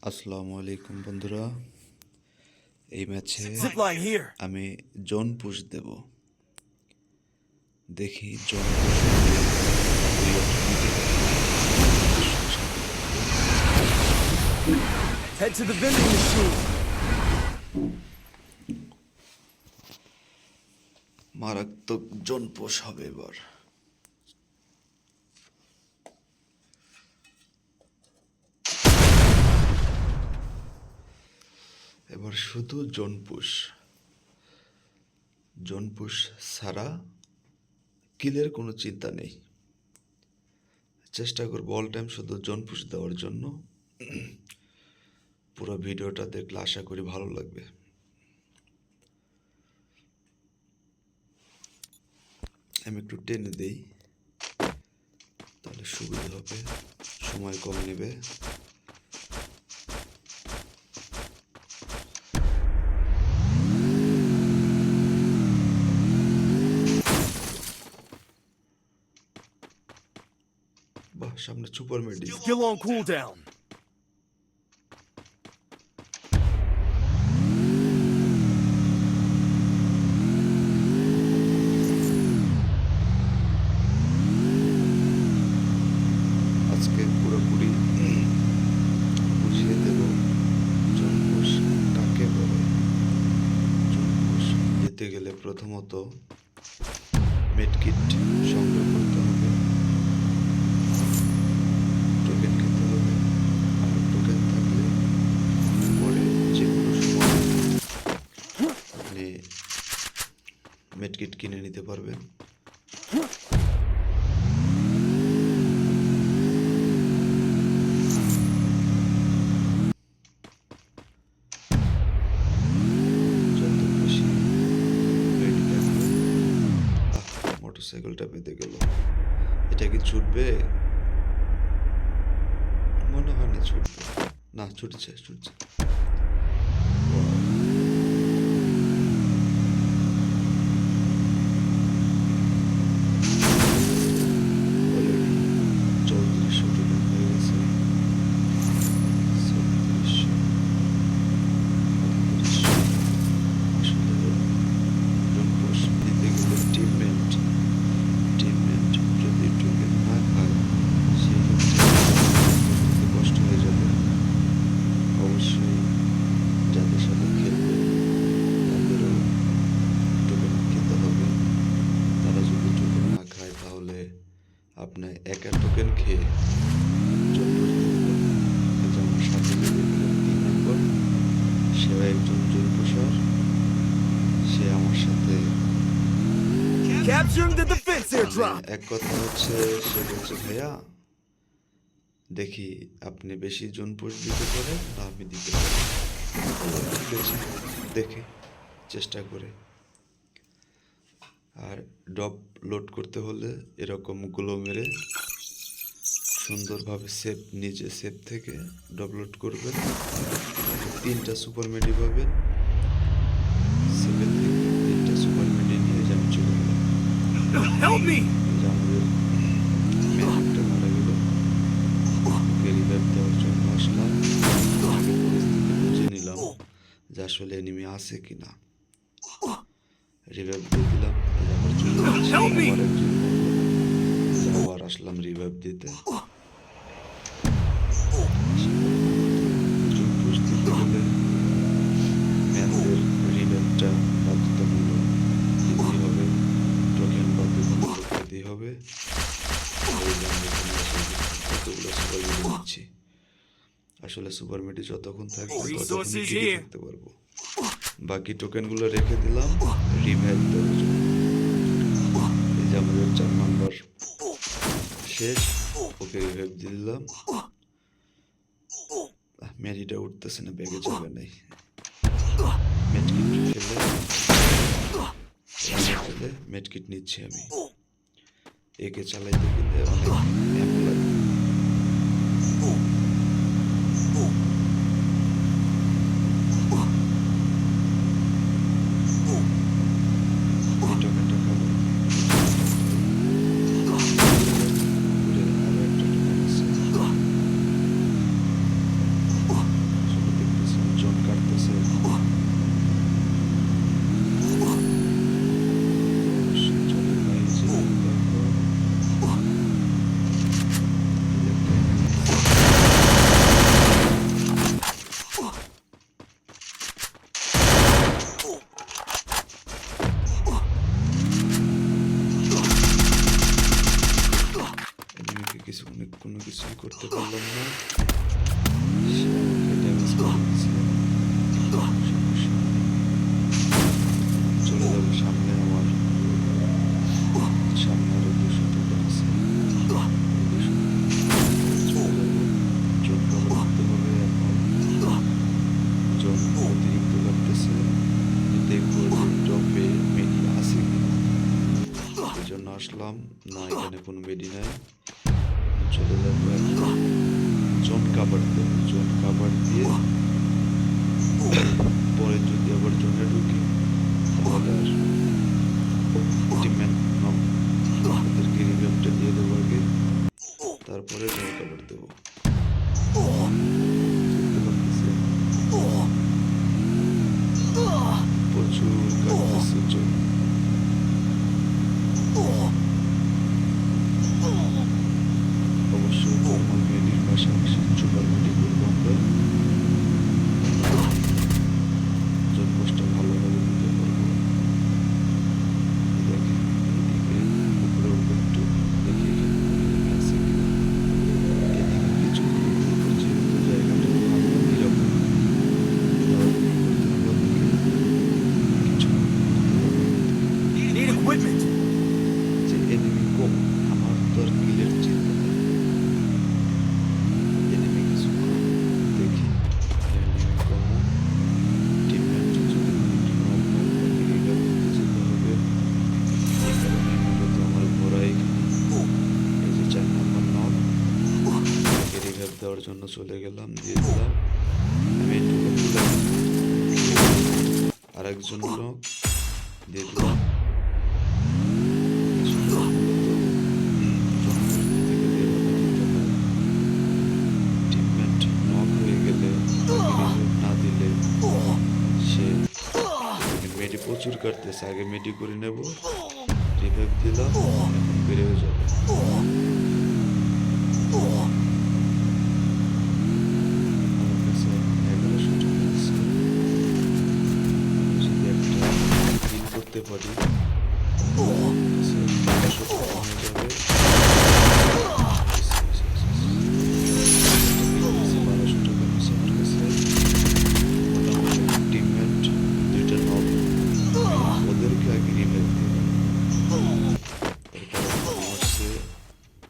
আসসালামু আলাইকুম বন্ধুরা। এই ম্যাচে Zipline here. আমি জোন পুশ দেব। দেখি zone Head to the vending machine. মারাত্মক জোন পুশ হবে এবার। এবার শুধু জোন পুশ ছাড়া কিলের কোনো চিন্তা নেই। চেষ্টা করবো অল টাইম শুধু জোন পুশ দেওয়ার জন্য। পুরো ভিডিওটা দেখলে আশা করি ভালো লাগবে। আমি একটু টেনে দেই, তাহলে সুবিধা হবে, সময় কম নেবে। বাহ, সামনে সুপার মেডি। Skill on cooldown. আজকে পুরোপুরি বুঝিয়ে দেব জোন পুশ কাকে বলে। জোন পুশ যেতে গেলে প্রথমত মেডকিট সংগ্রহ করতে হবে, টোকেন খেতে হবে। আর টোকেন থাকলে পরে যে কোনো সময় আপনি মেডকিট কিনে নিতে পারবেন। মোটরসাইকেলটা বেঁধে গেল, এটা কি ছুটবে? মনে হয় না ছুটবে। না, ছুটছে। অলরেডি 3400 টোকেন হয়ে গেছে। 3600, 3800। আসলে জোন পুশ দিতে গেলে টিমমেট যদি টোকেন না খায় সেক্ষেত্রে কষ্ট হয়ে যাবে। অবশ্যই যাদের সাথে খেলবে তাদেরও টোকেন খেতে হবে। তারা যদি টোকেন না খায় তাহলে আপনার একা টোকেন খেয়ে জোন পুশ দিতে পারবেন। এই যে আমার সাথে যে 3 নম্বর, সেও একজন জোন পুশার। সে আমার সাথে Capturing the defense airdrop. এক কথা হচ্ছে, সে বলছে ভাইয়া দেখি আপনি বেশি জোন পুশ দিতে পারেন না আমি দিতে পারি। ঠিক আছে, দেখে চেষ্টা করে। আর ড্রপ লোড করতে হলে এরকম গুলো মেরে সুন্দরভাবে নিজে সেভ থেকে ড্রপ লোড করবেন। 3টা সুপার মেডি পাবেন। সেভেন থেকে 3টা সুপার মেডি নিয়ে আমি চলে গেলাম। Help me. আমাদের ম্যাজিকটা মারা গেল। ওকে রিভাইভ দেওয়ার জন্য আসলাম। আগে পরিস্থিতি বুঝে নিলাম যে আসলে এনিমি আছে কিনা। রিভাইভ দিয়ে দিলাম। আবার চলে যাচ্ছি, আবার একজন আবার আসলাম রিভাইভ দিতে। জোন পুশ দিতে গেলে ম্যানদের রিভাইভটা বাধ্যতামূলক দিতেই হবে, টোকেন বাধ্যতামূলক দিতেই হবে। কতগুলো সুপার মেডি নিচ্ছি। আসলে সুপার মেডি যতক্ষণ থাকবে ততক্ষণ থাকতে পারবো। বাকি টোকেনগুলো রেখে দিলাম রিভাইভ দেওয়ার জন্য। এই যে আমাদের 4 নম্বর শেষ, ওকে রিভাইভ দিয়ে দিলাম। মেডিটা উঠতেছে না, ব্যাগে যাবে নাই। মেডকিট নিচ্ছি আমি। একে চালাইতে গেলে অনেক অ্যামো লাগে। কোনো মেডি নাই, চলে যাবো এখন জোন কাভার দেবো। জোন কাভার দিয়ে পরে যদি আবার জোনে ঢুকি তাহলে আর টিমমেট নক ওদেরকে রিভেভটা দিয়ে দেবো আগে, তারপরে জোন কাভার দেবো। দেখতে পাচ্ছেন প্রচুর কাটতেছে জোন। অবশ্যই নর্মাল মেডির পাশাপাশি সুপার মেডি করবো আমরা, জোন পোস্টটা ভালোভাবে দিতে পারবো। দেখেন এইদিকে উপরে উপরে একটু দেখি এখানে আছে কিনা, এদিকে কিছু যেহেতু জায়গাটা ভালো নিরাপদ, তাহলে কি করতে হবে আমাকে কিছু করতে হবে। Need equipment. যে এনিমি কম, আমার তো আর কিলের চিন্তা নেই, এনিমি কিছু কম, দেখি এনিমি কম, টিমমেট যদি নর্মাল রিভাইভ করতে যেতে হবে। এই কারণে মূলত আমার ঘোরা এখানে, এই যে 4 নম্বর নক, তাকে রিভাইভ দেওয়ার জন্য চলে গেলাম, দিয়ে দিলাম। আমি এইটুকু দিলাম, আর একজন নক দিয়ে দিলাম। টিমমেট নক হয়ে গেলে তাকে রিভাইভ না দিলে সে মেডি প্রচুর কাটতেছে, আগে মেডি করে নেব, রিভাইভ দিলাম, এখন বেড়ে হয়ে যাবে। আমার কাছে 1100 টাকা আছে, যদি একটা কিল করতে পারি আমার কাছে 1200 টাকা হয়ে যাবে। 1200 টাকা আছে আমার কাছে। মোটামুটি টিমমেট 2টা নক, ওদেরকে আগে রিভাইভ দিয়ে দেবো, এরপর আমার সে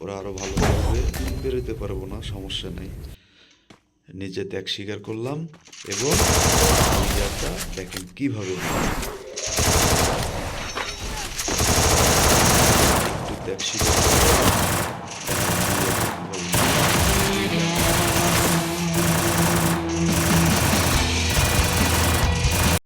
ওরা আরো ভালো করবে। বেরোতে পারবো না, সমস্যা নেই, নিজে ত্যাগ স্বীকার করলাম এবং ইয়াটা দেখেন কিভাবে একটু ত্যাগ স্বীকার